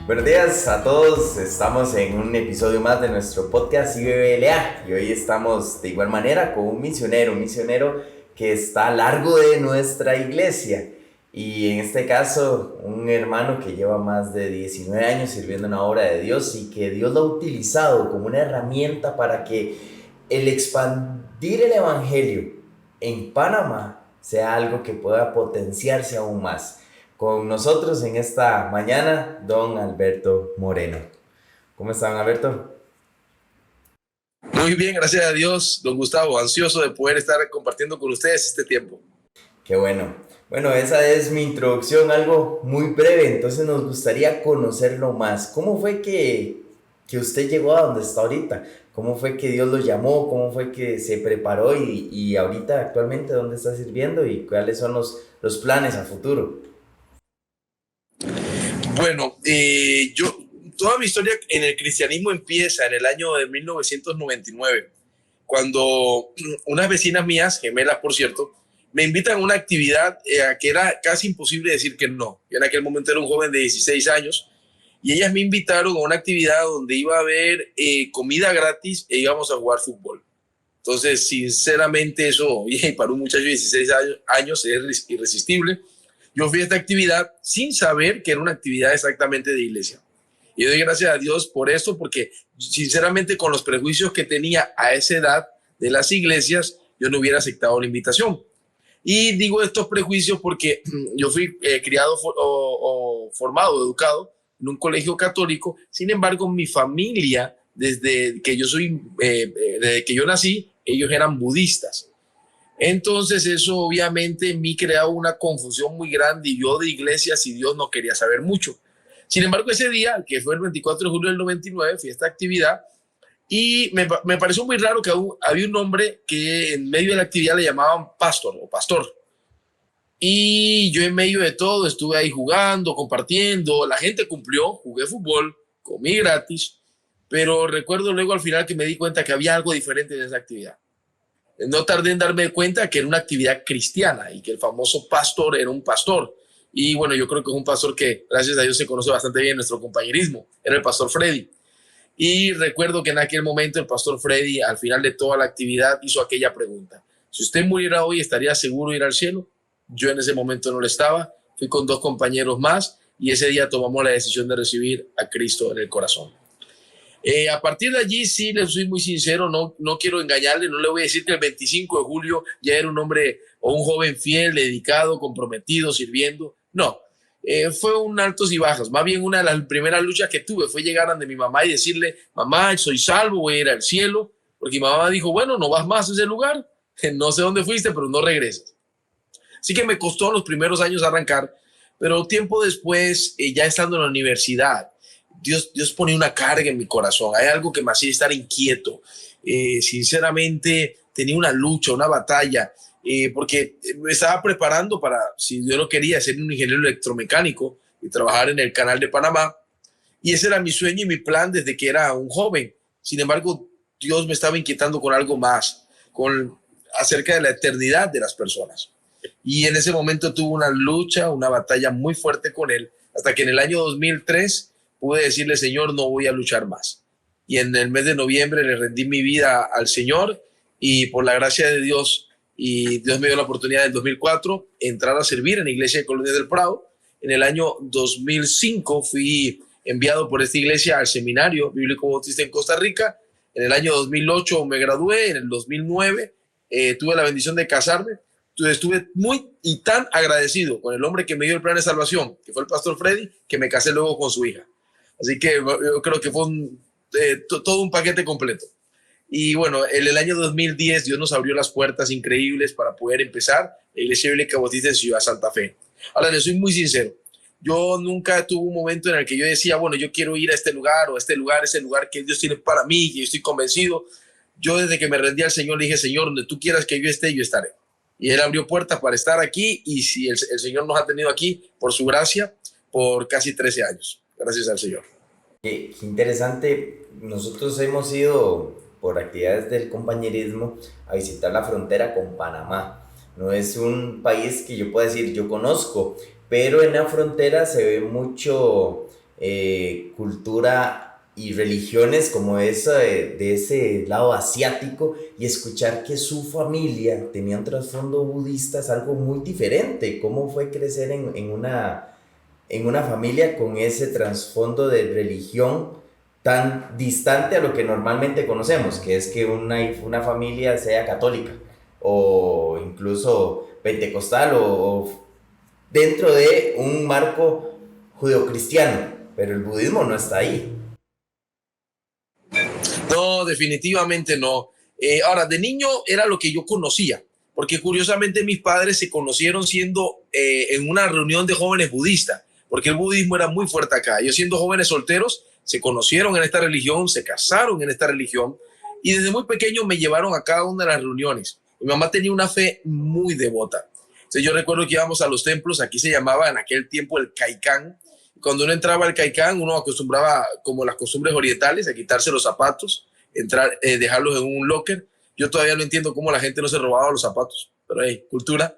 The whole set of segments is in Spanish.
Buenos días a todos, estamos en un episodio más de nuestro podcast IBBLA y hoy estamos de igual manera con un misionero que está a largo de nuestra iglesia y en este caso un hermano que lleva más de 19 años sirviendo en la obra de Dios y que Dios lo ha utilizado como una herramienta para que el expandir el evangelio en Panamá sea algo que pueda potenciarse aún más. Con nosotros en esta mañana, don Alberto Moreno. ¿Cómo está, don Alberto? Muy bien, gracias a Dios, don Gustavo, ansioso de poder estar compartiendo con ustedes este tiempo. Qué bueno. Bueno, esa es mi introducción, algo muy breve, entonces nos gustaría conocerlo más. ¿Cómo fue que usted llegó a donde está ahorita? ¿Cómo fue que Dios lo llamó? ¿Cómo fue que se preparó? Y ahorita, actualmente, ¿dónde está sirviendo? ¿Y cuáles son los planes a futuro? Bueno, toda mi historia en el cristianismo empieza en el año de 1999, cuando unas vecinas mías, gemelas por cierto, me invitan a una actividad que era casi imposible decir que no. Yo en aquel momento era un joven de 16 años y ellas me invitaron a una actividad donde iba a haber comida gratis e íbamos a jugar fútbol. Entonces, sinceramente, eso para un muchacho de 16 años es irresistible. Yo fui a esta actividad sin saber que era una actividad exactamente de iglesia. Y doy gracias a Dios por esto, porque sinceramente con los prejuicios que tenía a esa edad de las iglesias, yo no hubiera aceptado la invitación. Y digo estos prejuicios porque yo fui criado o formado, educado en un colegio católico. Sin embargo, mi familia, desde que yo nací, ellos eran budistas. Entonces eso obviamente en mí creaba una confusión muy grande y yo de iglesias y Dios no quería saber mucho. Sin embargo, ese día, que fue el 24 de julio del 99, fui a esta actividad y me pareció muy raro que había un hombre que en medio de la actividad le llamaban pastor o pastor. Y yo en medio de todo estuve ahí jugando, compartiendo, la gente cumplió, jugué fútbol, comí gratis, pero recuerdo luego al final que me di cuenta que había algo diferente en esa actividad. No tardé en darme cuenta que era una actividad cristiana y que el famoso pastor era un pastor. Y bueno, yo creo que es un pastor que, gracias a Dios, se conoce bastante bien en nuestro compañerismo. Era el pastor Freddy. Y recuerdo que en aquel momento el pastor Freddy, al final de toda la actividad, hizo aquella pregunta. Si usted muriera hoy, ¿estaría seguro de ir al cielo? Yo en ese momento no lo estaba. Fui con 2 compañeros más y ese día tomamos la decisión de recibir a Cristo en el corazón. A partir de allí, sí, les soy muy sincero, no quiero engañarle, no le voy a decir que el 25 de julio ya era un hombre o un joven fiel, dedicado, comprometido, sirviendo. No, fue un altos y bajos. Más bien una de las primeras luchas que tuve fue llegar ante mi mamá y decirle, mamá, soy salvo, voy a ir al cielo. Porque mi mamá dijo, bueno, no vas más a ese lugar, no sé dónde fuiste, pero no regresas. Así que me costó los primeros años arrancar, pero tiempo después, ya estando en la universidad, Dios pone una carga en mi corazón. Hay algo que me hacía estar inquieto. Sinceramente, tenía una lucha, una batalla, porque me estaba preparando para, si Dios lo quería, ser un ingeniero electromecánico y trabajar en el Canal de Panamá. Y ese era mi sueño y mi plan desde que era un joven. Sin embargo, Dios me estaba inquietando con algo más, acerca de la eternidad de las personas. Y en ese momento tuve una lucha, una batalla muy fuerte con Él, hasta que en el año 2003 pude decirle, Señor, no voy a luchar más. Y en el mes de noviembre le rendí mi vida al Señor y por la gracia de Dios, y Dios me dio la oportunidad en el 2004 entrar a servir en la iglesia de Colonia del Prado. En el año 2005 fui enviado por esta iglesia al seminario bíblico bautista en Costa Rica. En el año 2008 me gradué, en el 2009 tuve la bendición de casarme. Entonces estuve muy y tan agradecido con el hombre que me dio el plan de salvación, que fue el pastor Freddy, que me casé luego con su hija. Así que yo creo que fue todo un paquete completo. Y bueno, en el año 2010 Dios nos abrió las puertas increíbles para poder empezar la Iglesia Bíblica Bautista en Ciudad Santa Fe. Ahora, les soy muy sincero. Yo nunca tuve un momento en el que yo decía, bueno, yo quiero ir a este lugar o a este lugar, ese lugar que Dios tiene para mí, que yo estoy convencido. Yo desde que me rendí al Señor le dije, Señor, donde tú quieras que yo esté, yo estaré. Y Él abrió puertas para estar aquí y si el Señor nos ha tenido aquí por su gracia por casi 13 años. Gracias al Señor. Qué interesante. Nosotros hemos ido por actividades del compañerismo a visitar la frontera con Panamá. No es un país que yo pueda decir yo conozco, pero en la frontera se ve mucho cultura y religiones como esa de ese lado asiático, y escuchar que su familia tenía un trasfondo budista es algo muy diferente. ¿Cómo fue crecer en una familia con ese trasfondo de religión tan distante a lo que normalmente conocemos, que es que una familia sea católica o incluso pentecostal o dentro de un marco judeocristiano, pero el budismo no está ahí? No, definitivamente no. Ahora, de niño era lo que yo conocía, porque curiosamente mis padres se conocieron siendo en una reunión de jóvenes budistas, porque el budismo era muy fuerte acá. Ellos siendo jóvenes solteros, se conocieron en esta religión, se casaron en esta religión, y desde muy pequeño me llevaron a cada una de las reuniones. Mi mamá tenía una fe muy devota. Entonces yo recuerdo que íbamos a los templos, aquí se llamaba en aquel tiempo el Kaikán. Cuando uno entraba al Kaikán, uno acostumbraba, como las costumbres orientales, a quitarse los zapatos, entrar, dejarlos en un locker. Yo todavía no entiendo cómo la gente no se robaba los zapatos, pero hey, cultura.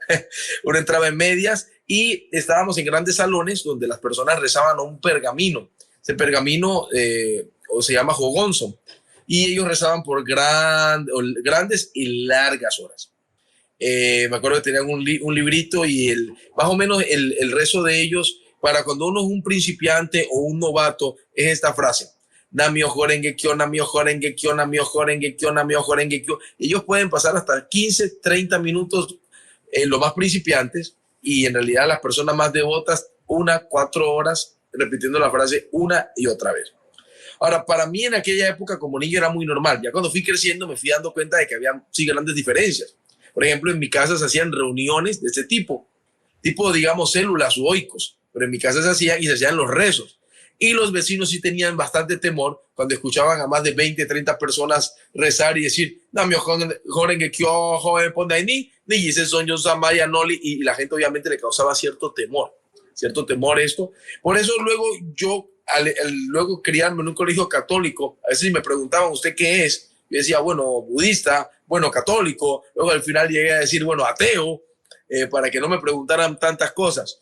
Uno entraba en medias y estábamos en grandes salones donde las personas rezaban un pergamino. Ese pergamino o se llama Jogonzo, y ellos rezaban por grandes y largas horas. Me acuerdo que tenían un librito y más o menos el rezo de ellos para cuando uno es un principiante o un novato es esta frase: Namio Horenge Kyo, Namio Horenge Kyo, Namio Horenge Kyo, Namio Horenge Kyo. Ellos pueden pasar hasta 15, 30 minutos los más principiantes, y en realidad las personas más devotas 4 horas repitiendo la frase una y otra vez. Ahora, para mí en aquella época como niño era muy normal. Ya cuando fui creciendo me fui dando cuenta de que había sí grandes diferencias. Por ejemplo, en mi casa se hacían reuniones de este tipo, digamos células u oicos, pero en mi casa se hacían y se hacían los rezos. Y los vecinos sí tenían bastante temor cuando escuchaban a más de 20, 30 personas rezar y decir, y la gente obviamente le causaba cierto temor esto. Por eso luego yo, luego criarme en un colegio católico, a veces me preguntaban, ¿usted qué es? Yo decía, bueno, budista, bueno, católico. Luego al final llegué a decir, bueno, ateo, para que no me preguntaran tantas cosas.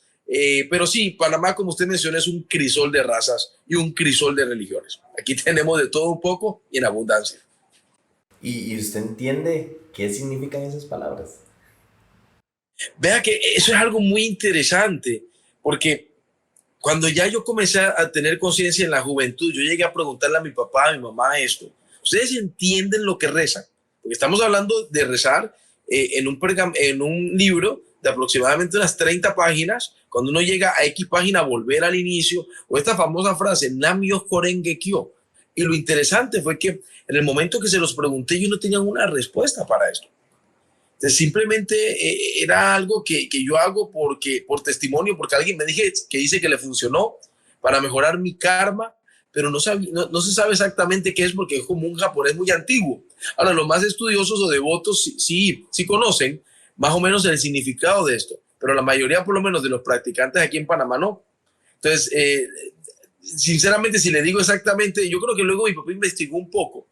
Pero sí, Panamá, como usted mencionó, es un crisol de razas y un crisol de religiones. Aquí tenemos de todo un poco y en abundancia. ¿Y usted entiende qué significan esas palabras? Vea que eso es algo muy interesante, porque cuando ya yo comencé a tener conciencia en la juventud, yo llegué a preguntarle a mi papá, a mi mamá esto: ¿ustedes entienden lo que rezan? Porque estamos hablando de rezar en un libro de aproximadamente unas 30 páginas. Cuando uno llega a X página, volver al inicio, o esta famosa frase, Namyo Horenge Kyo. Y lo interesante fue que en el momento que se los pregunté, yo no tenía una respuesta para esto. Entonces, simplemente era algo que yo hago por testimonio, porque alguien me dice que le funcionó para mejorar mi karma, pero no se sabe exactamente qué es, porque es como un japonés muy antiguo. Ahora, los más estudiosos o devotos sí conocen más o menos el significado de esto, pero la mayoría, por lo menos, de los practicantes aquí en Panamá no. Entonces, sinceramente, si le digo exactamente, yo creo que luego mi papá investigó un poco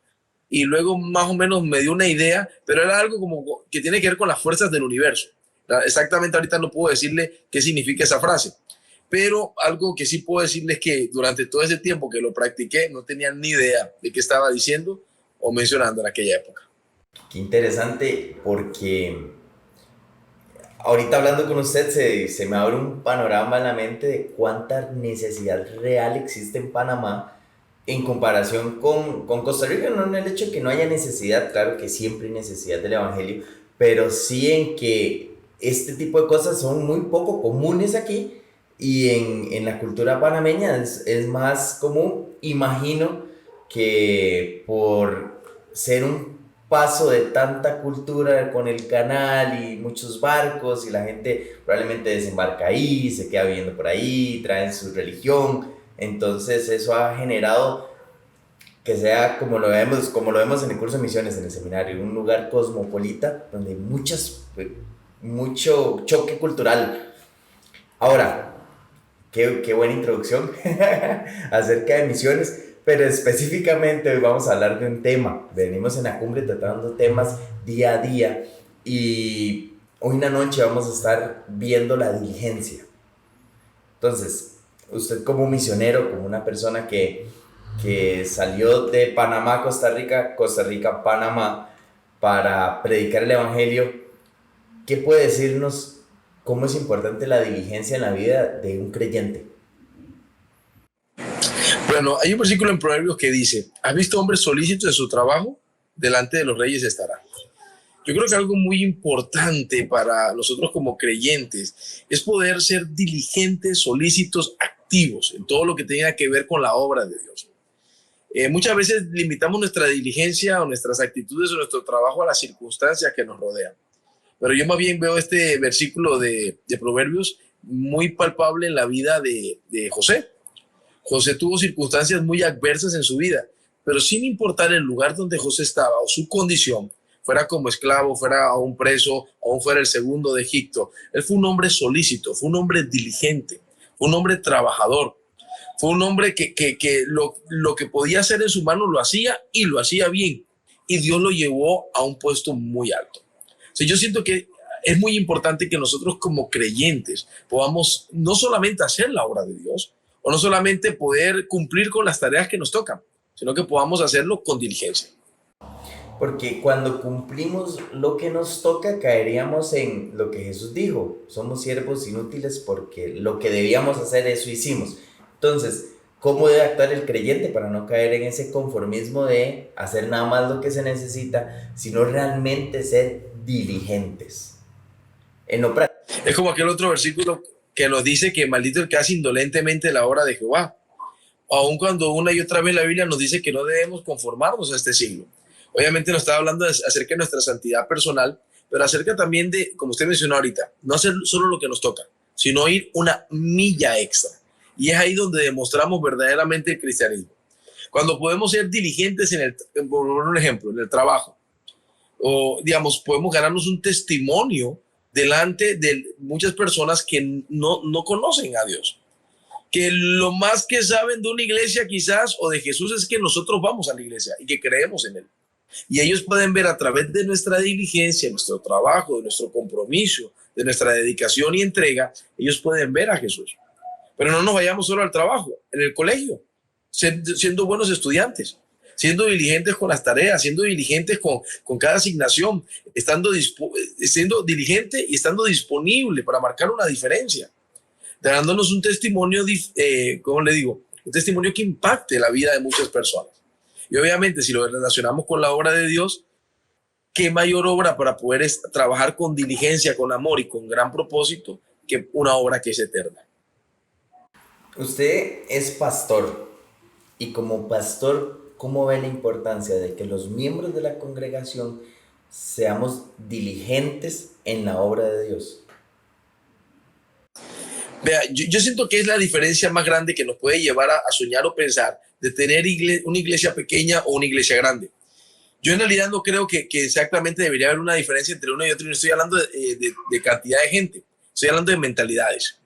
y luego más o menos me dio una idea, pero era algo como que tiene que ver con las fuerzas del universo. Exactamente ahorita no puedo decirle qué significa esa frase, pero algo que sí puedo decirles es que durante todo ese tiempo que lo practiqué no tenía ni idea de qué estaba diciendo o mencionando en aquella época. Qué interesante, porque ahorita hablando con usted se me abre un panorama en la mente de cuánta necesidad real existe en Panamá en comparación con Costa Rica. No en el hecho de que no haya necesidad, claro que siempre hay necesidad del evangelio, pero sí en que este tipo de cosas son muy poco comunes aquí, y en la cultura panameña es más común. Imagino que por ser un paso de tanta cultura con el canal y muchos barcos, y la gente probablemente desembarca ahí, se queda viviendo por ahí, traen su religión. Entonces eso ha generado que sea, como lo vemos en el curso de misiones, en el seminario, un lugar cosmopolita donde hay mucho choque cultural. Ahora, qué buena introducción acerca de misiones, pero específicamente hoy vamos a hablar de un tema. Venimos en la cumbre tratando temas día a día, y hoy en la noche vamos a estar viendo la diligencia. Entonces, usted como misionero, como una persona que salió de Panamá, Costa Rica, Panamá, para predicar el Evangelio, ¿qué puede decirnos cómo es importante la diligencia en la vida de un creyente? Bueno, hay un versículo en Proverbios que dice, ¿has visto hombres solícitos en su trabajo? Delante de los reyes estará. Yo creo que algo muy importante para nosotros como creyentes es poder ser diligentes, solícitos, activos en todo lo que tenga que ver con la obra de Dios. Muchas veces limitamos nuestra diligencia o nuestras actitudes o nuestro trabajo a las circunstancias que nos rodean. Pero yo más bien veo este versículo de Proverbios muy palpable en la vida de José. José tuvo circunstancias muy adversas en su vida, pero sin importar el lugar donde José estaba o su condición, fuera como esclavo, fuera aún preso, aún fuera el segundo de Egipto, él fue un hombre solícito, fue un hombre diligente, fue un hombre trabajador, fue un hombre que lo que podía hacer en su mano lo hacía y lo hacía bien, y Dios lo llevó a un puesto muy alto. O sea, yo siento que es muy importante que nosotros como creyentes podamos no solamente hacer la obra de Dios, o no solamente poder cumplir con las tareas que nos tocan, sino que podamos hacerlo con diligencia. Porque cuando cumplimos lo que nos toca, caeríamos en lo que Jesús dijo: somos siervos inútiles porque lo que debíamos hacer, eso hicimos. Entonces, ¿cómo debe actuar el creyente para no caer en ese conformismo de hacer nada más lo que se necesita, sino realmente ser diligentes en lo práctico? Es como aquel otro versículo que nos dice que maldito el que hace indolentemente la obra de Jehová. Aun cuando una y otra vez la Biblia nos dice que no debemos conformarnos a este siglo. Obviamente nos está hablando acerca de nuestra santidad personal, pero acerca también de, como usted mencionó ahorita, no hacer solo lo que nos toca, sino ir una milla extra. Y es ahí donde demostramos verdaderamente el cristianismo. Cuando podemos ser diligentes por un ejemplo, en el trabajo, o digamos, podemos ganarnos un testimonio delante de muchas personas que no conocen a Dios, que lo más que saben de una iglesia quizás o de Jesús es que nosotros vamos a la iglesia y que creemos en él. Y ellos pueden ver a través de nuestra diligencia, nuestro trabajo, de nuestro compromiso, de nuestra dedicación y entrega, ellos pueden ver a Jesús. Pero no nos vayamos solo al trabajo, en el colegio, siendo buenos estudiantes, siendo diligentes con las tareas, siendo diligentes con cada asignación, siendo diligente y estando disponible para marcar una diferencia, dándonos un testimonio, ¿cómo le digo? Un testimonio que impacte la vida de muchas personas. Y obviamente si lo relacionamos con la obra de Dios, ¿qué mayor obra para poder trabajar con diligencia, con amor y con gran propósito que una obra que es eterna? Usted es pastor y como pastor, ¿cómo ve la importancia de que los miembros de la congregación seamos diligentes en la obra de Dios? Vea, yo siento que es la diferencia más grande que nos puede llevar a soñar o pensar de tener una iglesia pequeña o una iglesia grande. Yo en realidad no creo que exactamente debería haber una diferencia entre uno y otro. No estoy hablando de cantidad de gente, estoy hablando de mentalidades.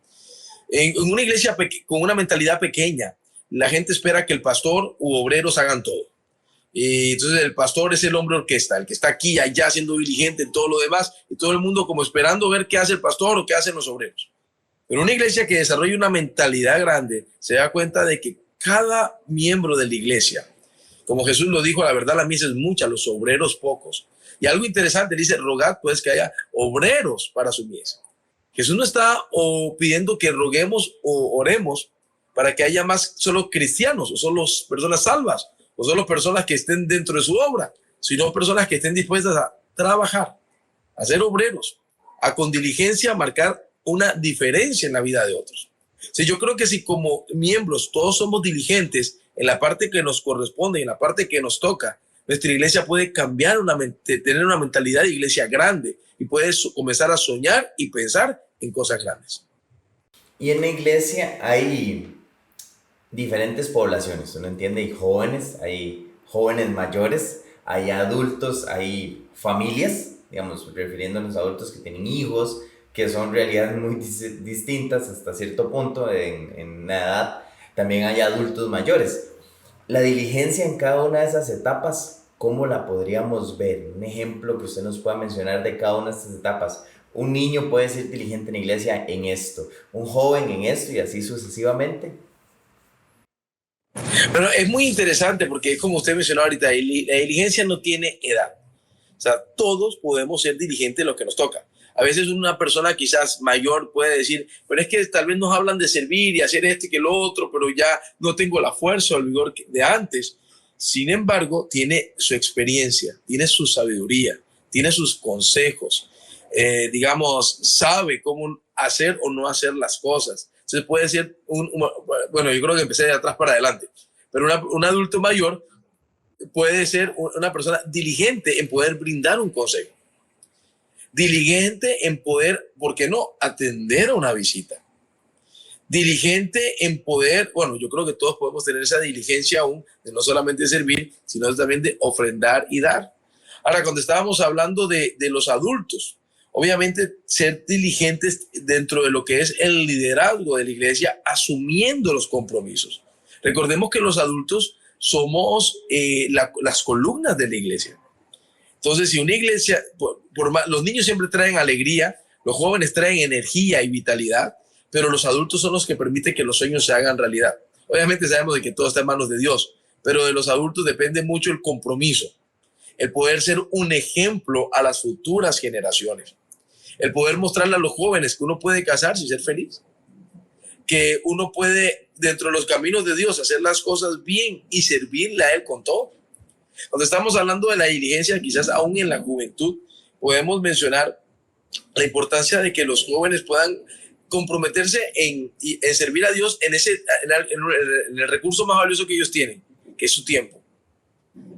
En una iglesia con una mentalidad pequeña, la gente espera que el pastor u obreros hagan todo. Y entonces el pastor es el hombre orquesta, el que está aquí y allá siendo diligente en todo lo demás, y todo el mundo como esperando ver qué hace el pastor o qué hacen los obreros. Pero una iglesia que desarrolla una mentalidad grande se da cuenta de que cada miembro de la iglesia, como Jesús lo dijo, la verdad la mies es mucha, los obreros pocos. Y algo interesante, dice, rogad pues que haya obreros para su mies. Jesús no está pidiendo que roguemos o oremos para que haya más solo cristianos o solo personas salvas o solo personas que estén dentro de su obra, sino personas que estén dispuestas a trabajar, a ser obreros, a con diligencia marcar una diferencia en la vida de otros. Sí, yo creo que si como miembros todos somos diligentes en la parte que nos corresponde, en la parte que nos toca, nuestra iglesia puede cambiar, tener una mentalidad de iglesia grande y puede comenzar a soñar y pensar en cosas grandes. Y en la iglesia hay diferentes poblaciones, uno entiende, hay jóvenes mayores, hay adultos, hay familias, digamos, refiriéndonos a adultos que tienen hijos, que son realidades muy distintas hasta cierto punto en la edad. También hay adultos mayores. La diligencia en cada una de esas etapas, ¿cómo la podríamos ver? Un ejemplo que usted nos pueda mencionar de cada una de estas etapas. Un niño puede ser diligente en la iglesia en esto, un joven en esto y así sucesivamente. Pero es muy interesante porque, como usted mencionó ahorita, la diligencia no tiene edad. O sea, todos podemos ser diligentes en lo que nos toca. A veces una persona quizás mayor puede decir, pero es que tal vez nos hablan de servir y hacer esto y que lo otro, pero ya no tengo la fuerza o el vigor de antes. Sin embargo, tiene su experiencia, tiene su sabiduría, tiene sus consejos, digamos, sabe cómo hacer o no hacer las cosas. Entonces puede ser bueno, yo creo que empecé de atrás para adelante, pero un adulto mayor puede ser una persona diligente en poder brindar un consejo, diligente en poder, ¿por qué no?, atender a una visita, diligente en poder, bueno, yo creo que todos podemos tener esa diligencia aún, de no solamente servir, sino también de ofrendar y dar. Ahora, cuando estábamos hablando de los adultos, obviamente ser diligentes dentro de lo que es el liderazgo de la iglesia, asumiendo los compromisos. Recordemos que los adultos somos las columnas de la iglesia. Entonces, si una iglesia, los niños siempre traen alegría, los jóvenes traen energía y vitalidad, pero los adultos son los que permiten que los sueños se hagan realidad. Obviamente sabemos de que todo está en manos de Dios, pero de los adultos depende mucho el compromiso, el poder ser un ejemplo a las futuras generaciones, el poder mostrarle a los jóvenes que uno puede casarse y ser feliz, que uno puede, dentro de los caminos de Dios, hacer las cosas bien y servirle a Él con todo. Cuando estamos hablando de la diligencia, quizás aún en la juventud, podemos mencionar la importancia de que los jóvenes puedan comprometerse en servir a Dios en el recurso más valioso que ellos tienen, que es su tiempo,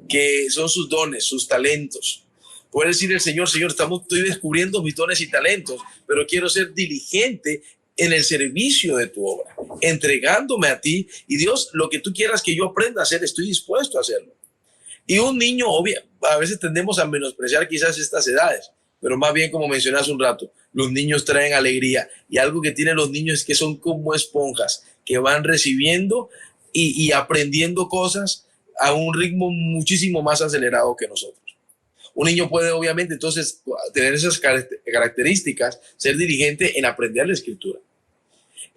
que son sus dones, sus talentos. Puede decir el Señor, estoy descubriendo mis dones y talentos, pero quiero ser diligente en el servicio de tu obra, entregándome a ti, y Dios, lo que tú quieras que yo aprenda a hacer, estoy dispuesto a hacerlo. Y un niño, a veces tendemos a menospreciar quizás estas edades, pero más bien, como mencioné hace un rato, los niños traen alegría, y algo que tienen los niños es que son como esponjas que van recibiendo y aprendiendo cosas a un ritmo muchísimo más acelerado que nosotros. Un niño puede, obviamente, entonces tener esas características, ser diligente en aprender la escritura.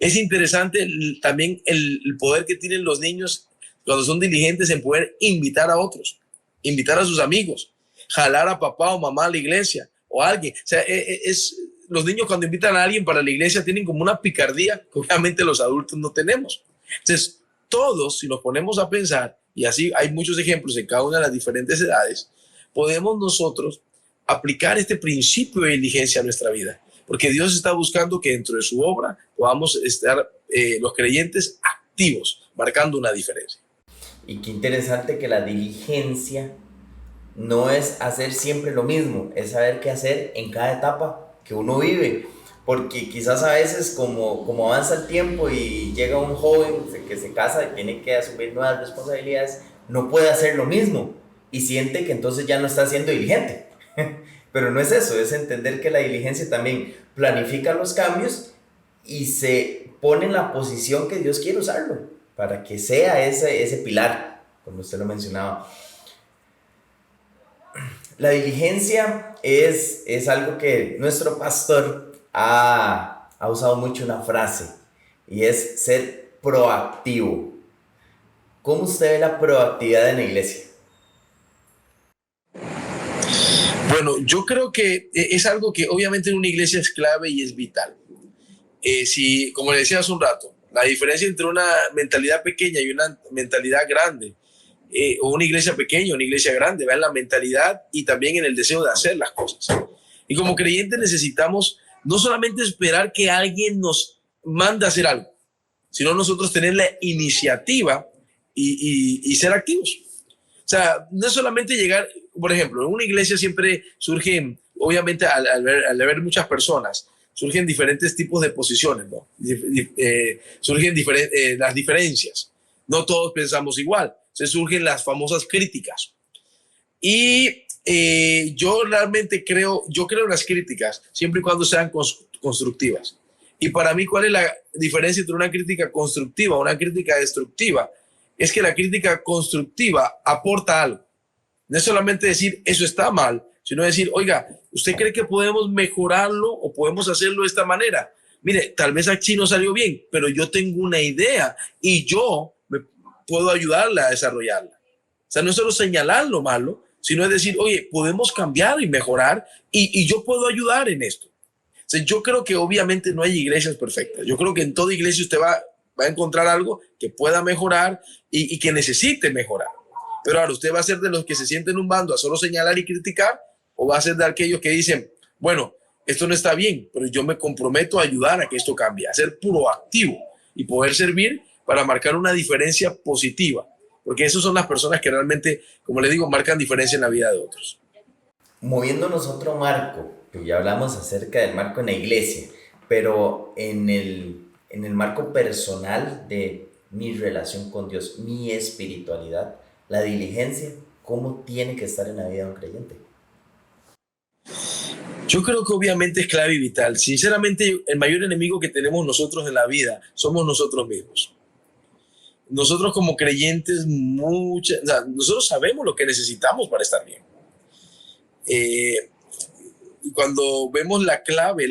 Es interesante también el poder que tienen los niños cuando son diligentes en poder invitar a otros, invitar a sus amigos, jalar a papá o mamá a la iglesia o a alguien. O sea, los niños cuando invitan a alguien para la iglesia tienen como una picardía que obviamente los adultos no tenemos. Entonces, todos, si nos ponemos a pensar, y así hay muchos ejemplos en cada una de las diferentes edades, podemos nosotros aplicar este principio de diligencia a nuestra vida, porque Dios está buscando que dentro de su obra podamos estar los creyentes activos, marcando una diferencia. Y qué interesante que la diligencia no es hacer siempre lo mismo, es saber qué hacer en cada etapa que uno vive, porque quizás a veces como avanza el tiempo y llega un joven que se casa y tiene que asumir nuevas responsabilidades, no puede hacer lo mismo y siente que entonces ya no está siendo diligente. Pero no es eso, es entender que la diligencia también planifica los cambios y se pone en la posición que Dios quiere usarlo, para que sea ese pilar, como usted lo mencionaba. La diligencia es algo que nuestro pastor ha usado mucho, una frase, y es ser proactivo. ¿Cómo usted ve la proactividad en la iglesia? Bueno, yo creo que es algo que obviamente en una iglesia es clave y es vital. Si, como le decía hace un rato, la diferencia entre una mentalidad pequeña y una mentalidad grande, o una iglesia pequeña o una iglesia grande, va en la mentalidad y también en el deseo de hacer las cosas. Y como creyentes necesitamos no solamente esperar que alguien nos mande a hacer algo, sino nosotros tener la iniciativa y ser activos. O sea, no es solamente llegar, por ejemplo, en una iglesia siempre surgen, obviamente al ver muchas personas, surgen diferentes tipos de posiciones, ¿no? Surgen las diferencias. No todos pensamos igual. Se surgen las famosas críticas. Y yo realmente creo en las críticas, siempre y cuando sean constructivas. Y para mí, ¿cuál es la diferencia entre una crítica constructiva y una crítica destructiva? Es que la crítica constructiva aporta algo. No es solamente decir eso está mal, sino decir, oiga, ¿usted cree que podemos mejorarlo o podemos hacerlo de esta manera? Mire, tal vez aquí no salió bien, pero yo tengo una idea y yo puedo ayudarla a desarrollarla. O sea, no es solo señalar lo malo, sino es decir, oye, podemos cambiar y mejorar y yo puedo ayudar en esto. O sea, yo creo que obviamente no hay iglesias perfectas. Yo creo que en toda iglesia usted va a encontrar algo que pueda mejorar y que necesite mejorar. Pero ahora, ¿usted va a ser de los que se sienten en un bando a solo señalar y criticar? ¿O va a ser de aquellos que dicen, bueno, esto no está bien, pero yo me comprometo a ayudar a que esto cambie, a ser proactivo y poder servir para marcar una diferencia positiva? Porque esas son las personas que realmente, como les digo, marcan diferencia en la vida de otros. Moviéndonos a otro marco, que ya hablamos acerca del marco en la iglesia, pero en el marco personal de mi relación con Dios, mi espiritualidad, la diligencia, ¿cómo tiene que estar en la vida de un creyente? Yo creo que obviamente es clave y vital. Sinceramente, el mayor enemigo que tenemos nosotros en la vida somos nosotros mismos. Nosotros como creyentes, nosotros sabemos lo que necesitamos para estar bien. Y cuando vemos la clave,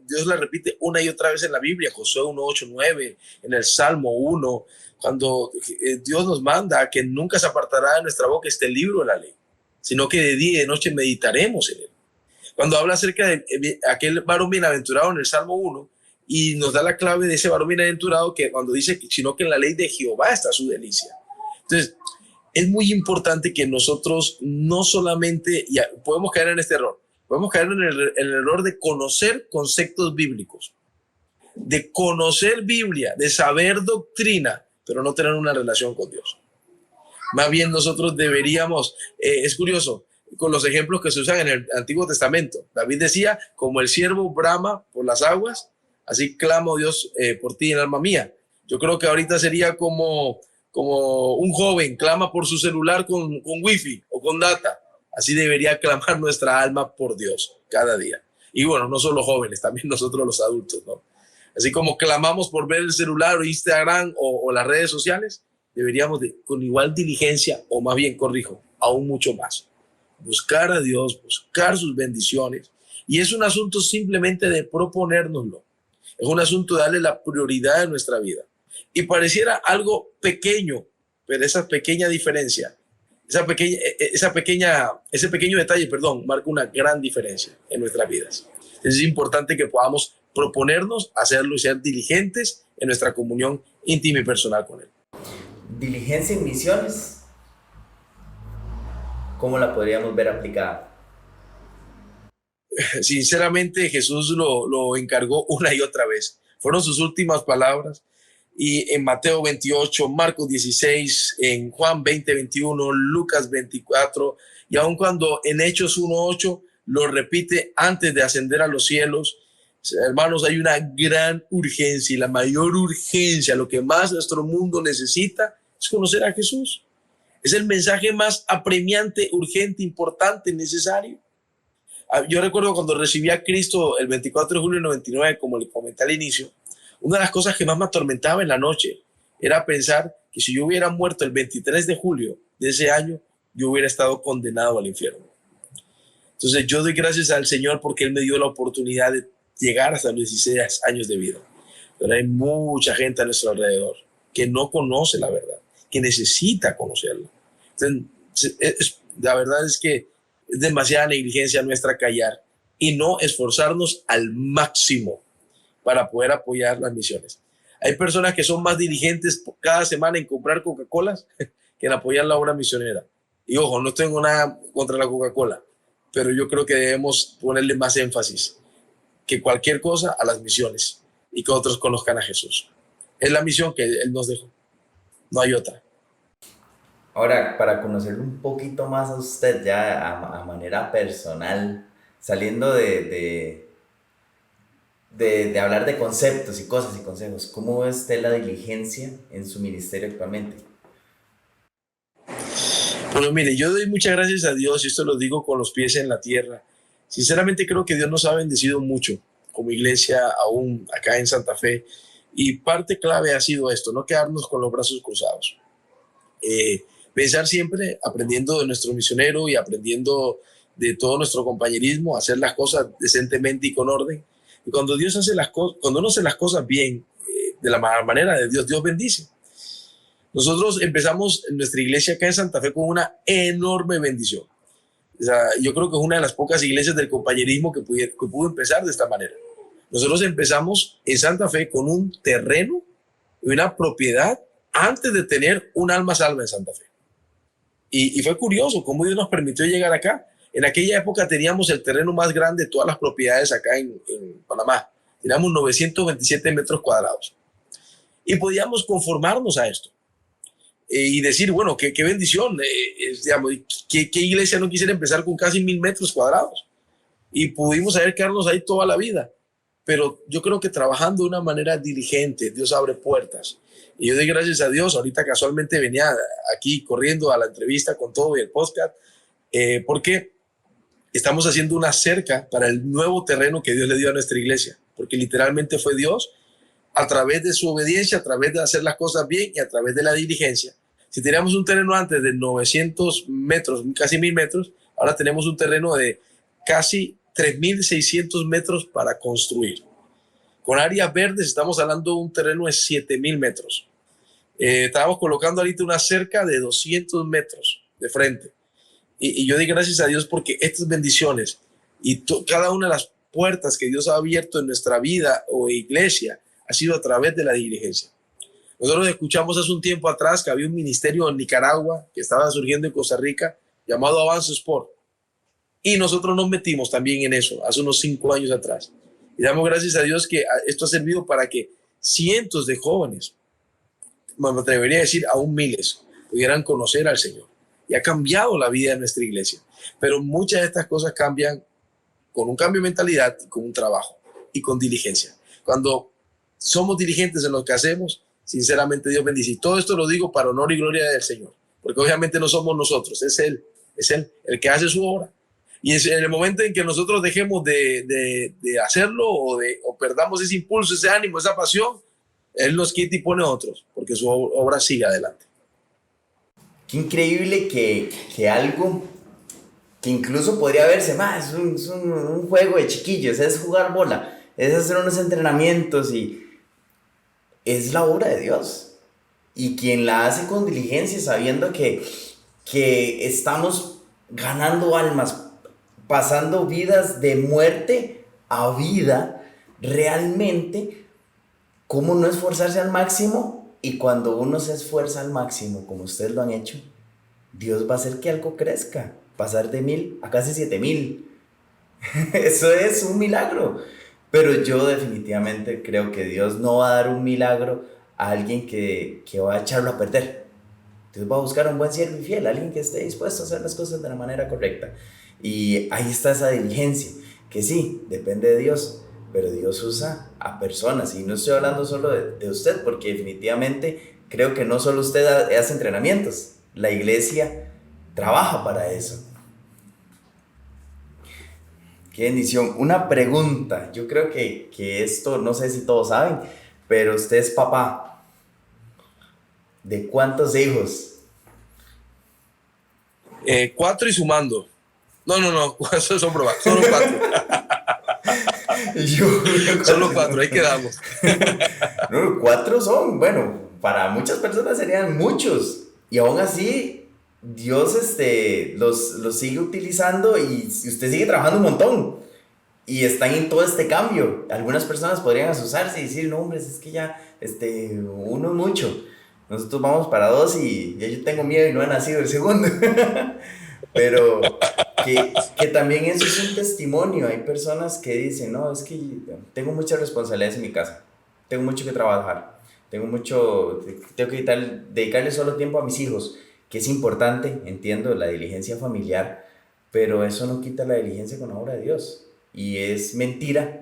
Dios la repite una y otra vez en la Biblia, Josué 1, 8, 9, en el Salmo 1, cuando Dios nos manda que nunca se apartará de nuestra boca este libro de la ley, sino que de día y de noche meditaremos en él. Cuando habla acerca de aquel varón bienaventurado en el Salmo 1, y nos da la clave de ese varón bienaventurado, que cuando dice, sino que en la ley de Jehová está su delicia. Entonces, es muy importante que nosotros no solamente, podemos caer en este error, podemos caer en el error de conocer conceptos bíblicos, de conocer Biblia, de saber doctrina, pero no tener una relación con Dios. Más bien nosotros deberíamos, es curioso, con los ejemplos que se usan en el Antiguo Testamento. David decía, como el siervo brama por las aguas, así clamo Dios por ti en alma mía. Yo creo que ahorita sería como un joven clama por su celular con wifi o con data. Así debería clamar nuestra alma por Dios cada día. Y bueno, no solo jóvenes, también nosotros los adultos, ¿no? Así como clamamos por ver el celular o Instagram o las redes sociales, deberíamos con igual diligencia, o más bien, corrijo, aún mucho más, buscar a Dios, buscar sus bendiciones. Y es un asunto simplemente de proponérnoslo. Es un asunto de darle la prioridad de nuestra vida. Y pareciera algo pequeño, pero esa pequeña diferencia, ese pequeño detalle, marca una gran diferencia en nuestras vidas. Es importante que podamos proponernos hacerlo y ser diligentes en nuestra comunión íntima y personal con Él. Diligencia en misiones, ¿cómo la podríamos ver aplicada? Sinceramente, Jesús lo encargó una y otra vez. Fueron sus últimas palabras. Y en Mateo 28, Marcos 16, en Juan 20, 21, Lucas 24, y aun cuando en Hechos 1, 8 lo repite antes de ascender a los cielos. Hermanos, hay una gran urgencia, y la mayor urgencia, lo que más nuestro mundo necesita, es conocer a Jesús. Es el mensaje más apremiante, urgente, importante, necesario. Yo recuerdo cuando recibí a Cristo el 24 de julio de 99, como le comenté al inicio, una de las cosas que más me atormentaba en la noche era pensar que si yo hubiera muerto el 23 de julio de ese año, yo hubiera estado condenado al infierno. Entonces yo doy gracias al Señor porque Él me dio la oportunidad de llegar hasta los 16 años de vida. Pero hay mucha gente a nuestro alrededor que no conoce la verdad, que necesita conocerla. Entonces, la verdad es que es demasiada negligencia nuestra callar y no esforzarnos al máximo para poder apoyar las misiones. Hay personas que son más diligentes cada semana en comprar Coca-Colas que en apoyar la obra misionera. Y ojo, no tengo nada contra la Coca-Cola, pero yo creo que debemos ponerle más énfasis que cualquier cosa a las misiones y que otros conozcan a Jesús. Es la misión que Él nos dejó. No hay otra. Ahora, para conocer un poquito más a usted ya a manera personal, saliendo de hablar de conceptos y cosas y consejos, ¿cómo ve usted la diligencia en su ministerio actualmente? Bueno, mire, yo doy muchas gracias a Dios y esto lo digo con los pies en la tierra. Sinceramente creo que Dios nos ha bendecido mucho como iglesia, aún acá en Santa Fe, y parte clave ha sido esto, no quedarnos con los brazos cruzados. Pensar siempre aprendiendo de nuestro misionero y aprendiendo de todo nuestro compañerismo, hacer las cosas decentemente y con orden. Y cuando Dios hace las cosas, cuando uno hace las cosas bien, de la manera de Dios, Dios bendice. Nosotros empezamos en nuestra iglesia acá en Santa Fe con una enorme bendición. O sea, yo creo que es una de las pocas iglesias del compañerismo que pudo empezar de esta manera. Nosotros empezamos en Santa Fe con un terreno y una propiedad antes de tener un alma salva en Santa Fe. Y fue curioso cómo Dios nos permitió llegar acá. En aquella época teníamos el terreno más grande de todas las propiedades acá en Panamá. Teníamos 927 metros cuadrados. Y podíamos conformarnos a esto. Y decir, bueno, qué bendición. Digamos, ¿qué iglesia no quisiera empezar con casi 1000 metros cuadrados? Y pudimos quedarnos ahí toda la vida. Pero yo creo que trabajando de una manera diligente, Dios abre puertas. Y yo doy gracias a Dios. Ahorita casualmente venía aquí corriendo a la entrevista con todo y el podcast, porque estamos haciendo una cerca para el nuevo terreno que Dios le dio a nuestra iglesia. Porque literalmente fue Dios, a través de su obediencia, a través de hacer las cosas bien y a través de la diligencia. Si teníamos un terreno antes de 900 metros, casi 1000 metros, ahora tenemos un terreno de casi 3600 metros para construir. Con áreas verdes estamos hablando de un terreno de 7000 metros. Estábamos colocando ahorita una cerca de 200 metros de frente. Y yo doy gracias a Dios porque estas bendiciones y cada una de las puertas que Dios ha abierto en nuestra vida o iglesia ha sido a través de la diligencia. Nosotros escuchamos hace un tiempo atrás que había un ministerio en Nicaragua que estaba surgiendo en Costa Rica llamado Avance Sport. Y nosotros nos metimos también en eso hace unos 5 años atrás. Y damos gracias a Dios que esto ha servido para que cientos de jóvenes, me atrevería a decir aún miles, pudieran conocer al Señor. Y ha cambiado la vida de nuestra iglesia. Pero muchas de estas cosas cambian con un cambio de mentalidad, con un trabajo y con diligencia. Cuando somos diligentes en lo que hacemos, sinceramente Dios bendice. Y todo esto lo digo para honor y gloria del Señor. Porque obviamente no somos nosotros, es Él el que hace su obra. Y en el momento en que nosotros dejemos de hacerlo o perdamos ese impulso, ese ánimo, esa pasión, Él nos quita y pone otros, porque su obra sigue adelante. Qué increíble que algo que incluso podría verse más, es un juego de chiquillos, es jugar bola, es hacer unos entrenamientos y es la obra de Dios. Y quien la hace con diligencia, sabiendo que estamos ganando almas, pasando vidas de muerte a vida, realmente, ¿cómo no esforzarse al máximo? Y cuando uno se esfuerza al máximo, como ustedes lo han hecho, Dios va a hacer que algo crezca, pasar de 1000 a casi 7000. Eso es un milagro. Pero yo definitivamente creo que Dios no va a dar un milagro a alguien que va a echarlo a perder. Dios va a buscar a un buen siervo y fiel, alguien que esté dispuesto a hacer las cosas de la manera correcta. Y ahí está esa diligencia, que sí, depende de Dios, pero Dios usa a personas. Y no estoy hablando solo de usted, porque definitivamente creo que no solo usted hace entrenamientos, la iglesia trabaja para eso. Qué bendición. Una pregunta, yo creo que esto, no sé si todos saben, pero usted es papá. ¿De cuántos hijos? 4 y sumando. No, eso son bromas, solo 4. Solo 4, ahí quedamos. No, 4 son, bueno, para muchas personas serían muchos. Y aún así, Dios los sigue utilizando y usted sigue trabajando un montón. Y están en todo este cambio. Algunas personas podrían asustarse y decir, no, hombre, es que ya uno es mucho. Nosotros vamos para 2 y ya yo tengo miedo y no ha nacido el segundo. Pero que también eso es un testimonio. Hay personas que dicen, no, es que tengo muchas responsabilidades en mi casa. Tengo mucho que trabajar. Tengo que dedicarle solo tiempo a mis hijos. Que es importante, entiendo, la diligencia familiar. Pero eso no quita la diligencia con la obra de Dios. Y es mentira,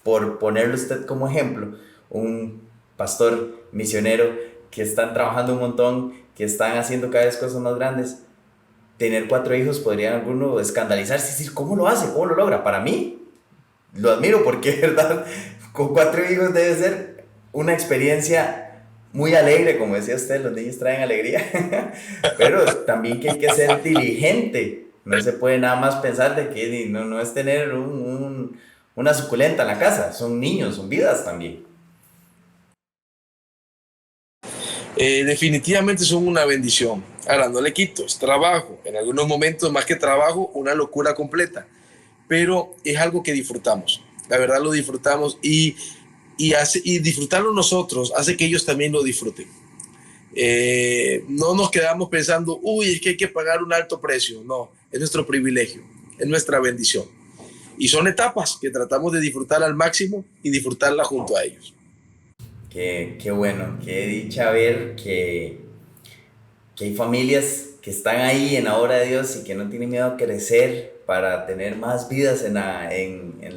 por ponerle usted como ejemplo, un pastor misionero que están trabajando un montón, que están haciendo cada vez cosas más grandes. Tener 4 hijos podrían alguno escandalizarse y decir, ¿cómo lo hace? ¿Cómo lo logra? Para mí, lo admiro porque, ¿verdad? Con 4 hijos debe ser una experiencia muy alegre, como decía usted, los niños traen alegría. Pero también que hay que ser diligente No se puede nada más pensar de que no es tener una suculenta en la casa, son niños, son vidas también. Definitivamente son una bendición. Ahora, no le quito, es trabajo. En algunos momentos, más que trabajo, una locura completa. Pero es algo que disfrutamos. La verdad lo disfrutamos y disfrutarlo nosotros hace que ellos también lo disfruten. No nos quedamos pensando, uy, es que hay que pagar un alto precio. No, es nuestro privilegio, es nuestra bendición. Y son etapas que tratamos de disfrutar al máximo y disfrutarla junto a ellos. Qué bueno, qué dicha ver que hay familias que están ahí en la obra de Dios y que no tienen miedo a crecer para tener más vidas en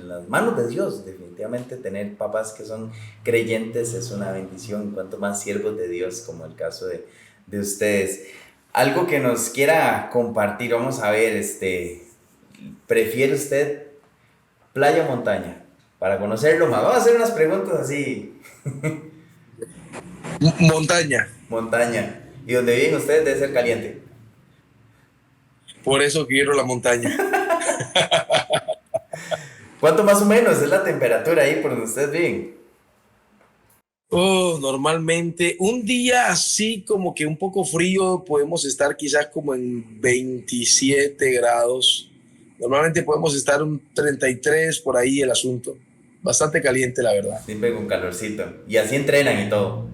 las manos de Dios. Definitivamente tener papás que son creyentes es una bendición, cuanto más siervos de Dios como el caso de ustedes. Algo que nos quiera compartir, vamos a ver, ¿prefiere usted playa o montaña? Para conocerlo más, vamos a hacer unas preguntas así. Montaña, Montaña. ¿Y donde viven ustedes debe ser caliente? por eso quiero la montaña. ¿Cuánto más o menos es la temperatura ahí por donde ustedes viven? Oh, normalmente un día así como que un poco frío podemos estar quizás como en 27 grados. Normalmente podemos estar un 33 por ahí el asunto. Bastante caliente, la verdad. Siempre con calorcito. Y así entrenan y todo.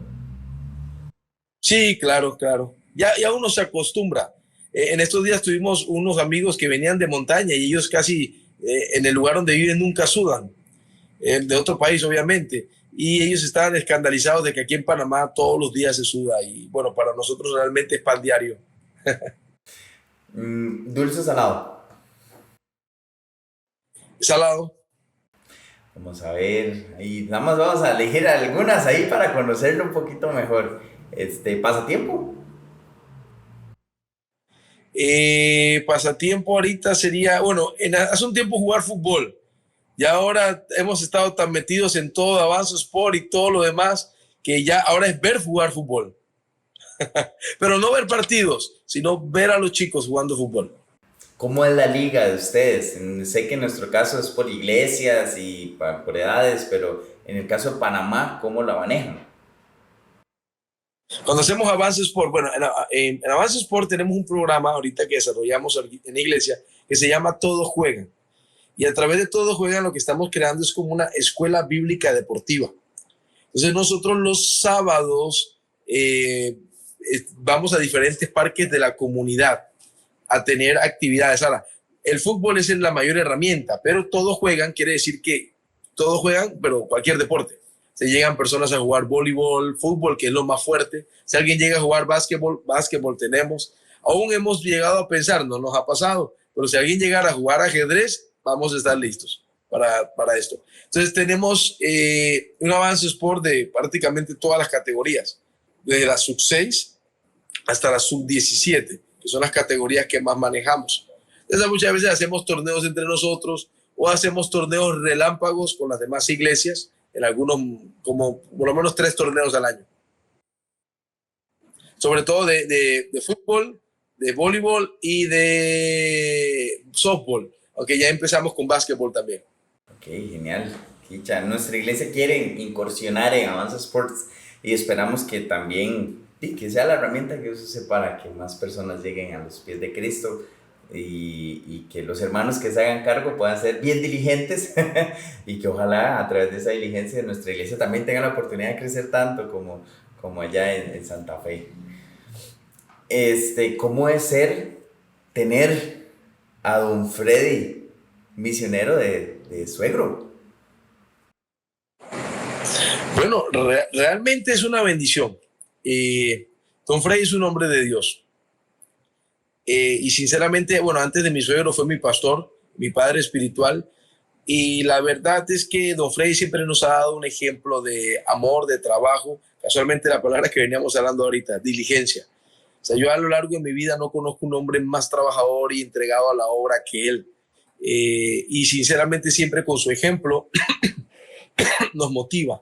Sí, claro, claro. Ya uno se acostumbra. En estos días tuvimos unos amigos que venían de montaña y ellos casi en el lugar donde viven nunca sudan, de otro país obviamente. Y ellos estaban escandalizados de que aquí en Panamá todos los días se suda y bueno, para nosotros realmente es pan diario. Dulce o salado. Salado. Vamos a ver. Y nada más vamos a elegir algunas ahí para conocerlo un poquito mejor. Pasatiempo. Pasatiempo ahorita sería, bueno, hace un tiempo jugar fútbol. Y ahora hemos estado tan metidos en todo Avanzo Sport y todo lo demás que ya ahora es ver jugar fútbol. Pero no ver partidos, sino ver a los chicos jugando fútbol. ¿Cómo es la liga de ustedes? Sé que en nuestro caso es por iglesias y por edades, pero en el caso de Panamá, ¿cómo la manejan? Cuando hacemos Avance Sport, bueno, en Avance Sport tenemos un programa ahorita que desarrollamos en la iglesia que se llama Todos Juegan. Y a través de Todos Juegan lo que estamos creando es como una escuela bíblica deportiva. Entonces nosotros los sábados vamos a diferentes parques de la comunidad a tener actividades. Ahora, el fútbol es la mayor herramienta, pero todos juegan, quiere decir que todos juegan, pero cualquier deporte. Se llegan personas a jugar voleibol, fútbol, que es lo más fuerte. Si alguien llega a jugar básquetbol tenemos. Aún hemos llegado a pensar, no nos ha pasado, pero si alguien llegara a jugar ajedrez, vamos a estar listos para esto. Entonces tenemos un Avance Sport de prácticamente todas las categorías, desde la sub-6 hasta la sub-17, que son las categorías que más manejamos. Entonces muchas veces hacemos torneos entre nosotros o hacemos torneos relámpagos con las demás iglesias, en algunos como por lo menos 3 torneos al año. Sobre todo de fútbol, de voleibol y de softball, aunque ya empezamos con básquetbol también. Ok, genial. Kicha. Nuestra iglesia quiere incursionar en Avanza Sports y esperamos que también que sea la herramienta que use para que más personas lleguen a los pies de Cristo y que los hermanos que se hagan cargo puedan ser bien diligentes y que ojalá a través de esa diligencia nuestra iglesia también tenga la oportunidad de crecer tanto como allá en Santa Fe. ¿Cómo es tener a don Freddy, misionero de suegro? Bueno, realmente es una bendición. Don Freddy es un hombre de Dios. Y sinceramente, bueno, antes de mi suegro fue mi pastor, mi padre espiritual. Y la verdad es que don Freddy siempre nos ha dado un ejemplo de amor, de trabajo. Casualmente la palabra que veníamos hablando ahorita, diligencia. O sea, yo a lo largo de mi vida no conozco un hombre más trabajador y entregado a la obra que él. Y sinceramente siempre con su ejemplo nos motiva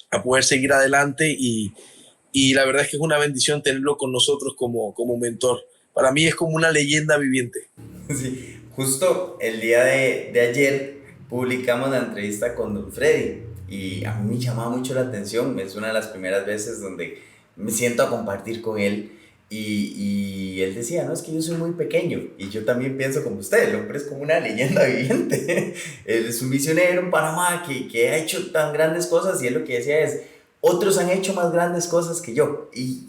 a poder seguir adelante y la verdad es que es una bendición tenerlo con nosotros como mentor. Para mí es como una leyenda viviente. Sí, justo el día de ayer publicamos la entrevista con Don Freddy y a mí me llamaba mucho la atención, es una de las primeras veces donde me siento a compartir con él y él decía, no, es que yo soy muy pequeño y yo también pienso como usted, el hombre es como una leyenda viviente, él es un misionero en Panamá que ha hecho tan grandes cosas y él lo que decía es, otros han hecho más grandes cosas que yo y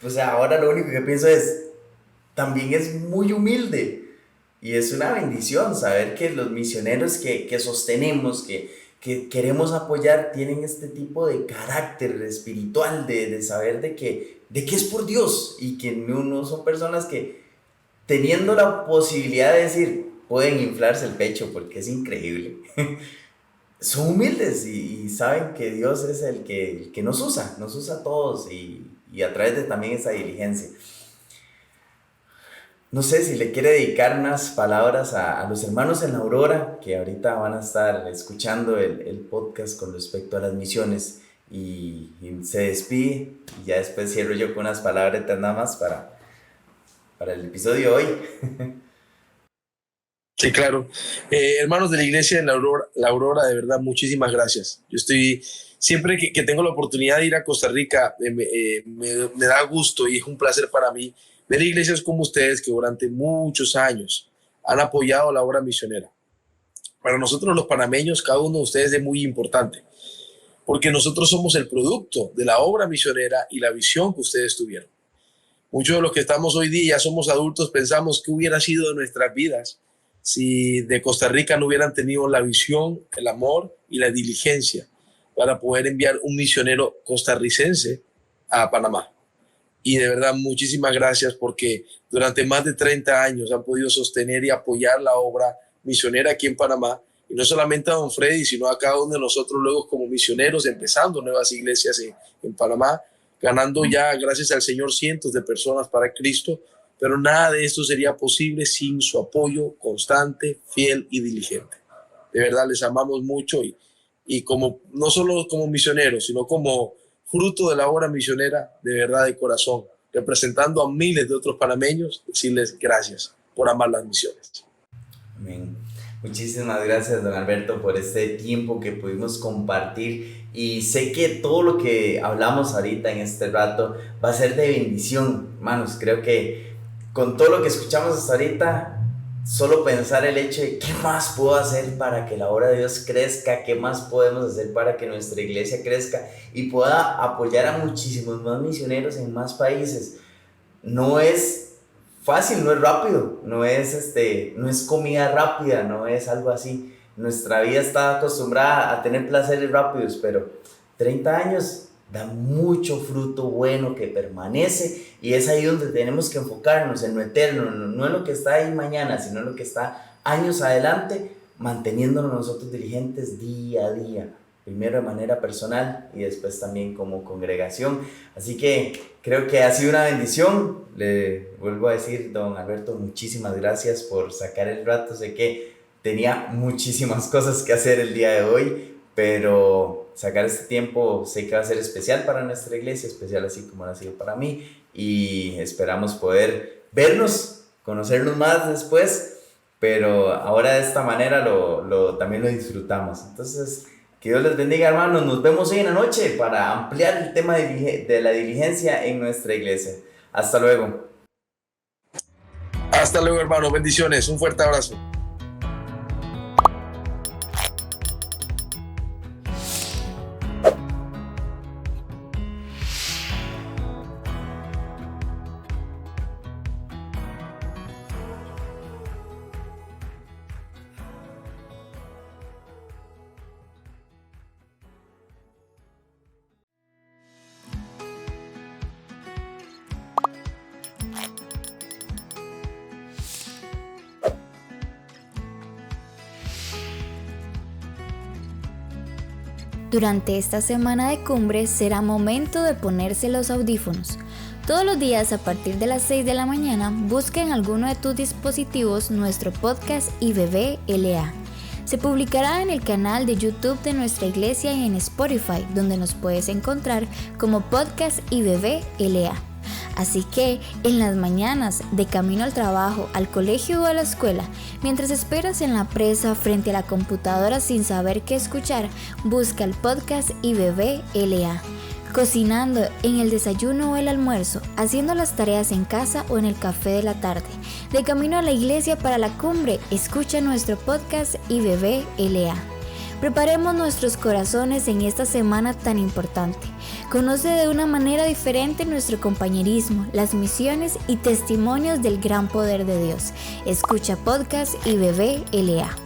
pues ahora lo único que pienso es, también es muy humilde. Y es una bendición saber que los misioneros que sostenemos, que queremos apoyar, tienen este tipo de carácter espiritual, de saber de que es por Dios y que no son personas que teniendo la posibilidad de decir, pueden inflarse el pecho porque es increíble. Son humildes y saben que Dios es el que nos usa a todos y a través de también esa diligencia. No sé si le quiere dedicar unas palabras a los hermanos en la Aurora, que ahorita van a estar escuchando el podcast con respecto a las misiones y se despide y ya después cierro yo con unas palabras nada más para el episodio de hoy. Sí, claro. Hermanos de la iglesia de la Aurora, de verdad, muchísimas gracias. Yo estoy, siempre que tengo la oportunidad de ir a Costa Rica, me da gusto y es un placer para mí ver iglesias como ustedes que durante muchos años han apoyado la obra misionera. Para nosotros los panameños, cada uno de ustedes es muy importante, porque nosotros somos el producto de la obra misionera y la visión que ustedes tuvieron. Muchos de los que estamos hoy día, ya somos adultos, pensamos qué hubiera sido de nuestras vidas si de Costa Rica no hubieran tenido la visión, el amor y la diligencia para poder enviar un misionero costarricense a Panamá. Y de verdad, muchísimas gracias porque durante más de 30 años han podido sostener y apoyar la obra misionera aquí en Panamá. Y no solamente a don Freddy, sino a cada uno de nosotros luego como misioneros, empezando nuevas iglesias en Panamá, ganando ya, gracias al Señor, cientos de personas para Cristo. Pero nada de esto sería posible sin su apoyo constante, fiel y diligente. De verdad, les amamos mucho y como, no solo como misioneros, sino como fruto de la obra misionera, de verdad, de corazón, representando a miles de otros panameños, decirles gracias por amar las misiones. Amén. Muchísimas gracias, don Alberto, por este tiempo que pudimos compartir y sé que todo lo que hablamos ahorita en este rato va a ser de bendición, hermanos. Creo que con todo lo que escuchamos hasta ahorita, solo pensar el hecho de qué más puedo hacer para que la obra de Dios crezca, qué más podemos hacer para que nuestra iglesia crezca y pueda apoyar a muchísimos más misioneros en más países. No es fácil, no es rápido, no es comida rápida, no es algo así. Nuestra vida está acostumbrada a tener placeres rápidos, pero 30 años da mucho fruto bueno que permanece y es ahí donde tenemos que enfocarnos en lo eterno, no en lo que está ahí mañana, sino en lo que está años adelante, manteniéndonos nosotros diligentes día a día, primero de manera personal y después también como congregación. Así que creo que ha sido una bendición. Le vuelvo a decir, don Alberto, muchísimas gracias por sacar el rato. Sé que tenía muchísimas cosas que hacer el día de hoy, pero sacar este tiempo sé que va a ser especial para nuestra iglesia, especial así como lo ha sido para mí, y esperamos poder vernos, conocernos más después, pero ahora de esta manera también lo disfrutamos. Entonces, que Dios les bendiga, hermanos. Nos vemos hoy en la noche para ampliar el tema de la diligencia en nuestra iglesia. Hasta luego. Hasta luego, hermano. Bendiciones. Un fuerte abrazo. Durante esta semana de cumbre será momento de ponerse los audífonos. Todos los días a partir de las 6 de la mañana busca en alguno de tus dispositivos nuestro podcast IBBLA. Se publicará en el canal de YouTube de nuestra iglesia y en Spotify, donde nos puedes encontrar como podcast IBBLA. Así que en las mañanas, de camino al trabajo, al colegio o a la escuela, mientras esperas en la presa frente a la computadora sin saber qué escuchar, busca el podcast IBB-LA. Cocinando, en el desayuno o el almuerzo, haciendo las tareas en casa o en el café de la tarde. De camino a la iglesia para la cumbre, escucha nuestro podcast IBB-LA. Preparemos nuestros corazones en esta semana tan importante. Conoce de una manera diferente nuestro compañerismo, las misiones y testimonios del gran poder de Dios. Escucha podcast IBB-LA.